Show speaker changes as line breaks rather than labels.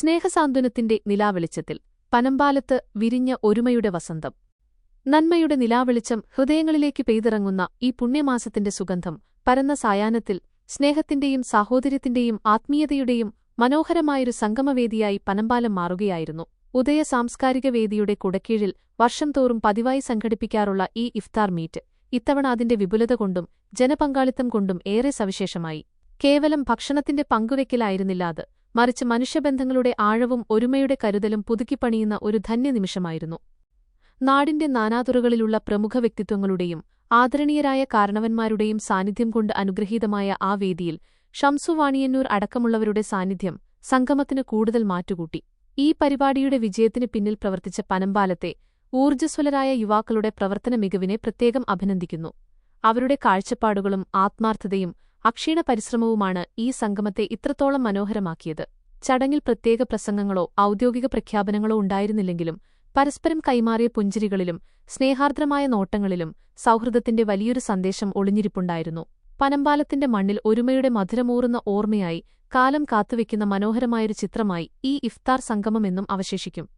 സ്നേഹസാന്ത്വനത്തിന്റെ നിലാവെളിച്ചത്തിൽ പനമ്പാലത്ത് വിരിഞ്ഞ ഒരുമയുടെ വസന്തം. നന്മയുടെ നിലാവെളിച്ചം ഹൃദയങ്ങളിലേക്ക് പെയ്തിറങ്ങുന്ന ഈ പുണ്യമാസത്തിന്റെ സുഗന്ധം പരന്ന സായാഹ്നത്തിൽ സ്നേഹത്തിന്റെയും സാഹോദര്യത്തിന്റെയും ആത്മീയതയുടെയും മനോഹരമായൊരു സംഗമവേദിയായി പനമ്പാലം മാറുകയായിരുന്നു. ഉദയ സാംസ്കാരിക വേദിയുടെ കുടക്കീഴിൽ വർഷം തോറും പതിവായി സംഘടിപ്പിക്കാറുള്ള ഈ ഇഫ്താർ മീറ്റ് ഇത്തവണ അതിന്റെ വിപുലത കൊണ്ടും ജനപങ്കാളിത്തം കൊണ്ടും ഏറെ സവിശേഷമായി. കേവലം ഭക്ഷണത്തിന്റെ പങ്കുവെക്കലായിരുന്നില്ല അത്, മറിച്ച് മനുഷ്യബന്ധങ്ങളുടെ ആഴവും ഒരുമയുടെ കരുതലും പുതുക്കിപ്പണിയുന്ന ഒരു ധന്യനിമിഷമായിരുന്നു. നാടിന്റെ നാനാതുറകളിലുള്ള പ്രമുഖ വ്യക്തിത്വങ്ങളുടെയും ആദരണീയരായ കാരണവന്മാരുടെയും സാന്നിധ്യം കൊണ്ട് അനുഗ്രഹീതമായ ആ വേദിയിൽ ഷംസു വാണിയന്നൂർ അടക്കമുള്ളവരുടെ സാന്നിധ്യം സംഗമത്തിന് കൂടുതൽ മാറ്റുകൂട്ടി. ഈ പരിപാടിയുടെ വിജയത്തിന് പിന്നിൽ പ്രവർത്തിച്ച പനമ്പാലത്തെ ഊർജ്ജസ്വലരായ യുവാക്കളുടെ പ്രവർത്തന മികവിനെ പ്രത്യേകം അഭിനന്ദിക്കുന്നു. അവരുടെ കാഴ്ചപ്പാടുകളും ആത്മാർത്ഥതയും അക്ഷീണ പരിശ്രമവുമാണ് ഈ സംഗമത്തെ ഇത്രത്തോളം മനോഹരമാക്കിയത്. ചടങ്ങിൽ പ്രത്യേക പ്രസംഗങ്ങളോ ഔദ്യോഗിക പ്രഖ്യാപനങ്ങളോ ഉണ്ടായിരുന്നില്ലെങ്കിലും പരസ്പരം കൈമാറിയ പുഞ്ചിരികളിലും സ്നേഹാർദ്രമായ നോട്ടങ്ങളിലും സൗഹൃദത്തിന്റെ വലിയൊരു സന്ദേശം ഒളിഞ്ഞിരിപ്പുണ്ടായിരുന്നു. പനമ്പാലത്തിന്റെ മണ്ണിൽ ഒരുമയുടെ മധുരമൂറുന്ന ഓർമ്മയായി കാലം കാത്തുവെക്കുന്ന മനോഹരമായൊരു ചിത്രമായി ഈ ഇഫ്താർ സംഗമമെന്നും അവശേഷിക്കും.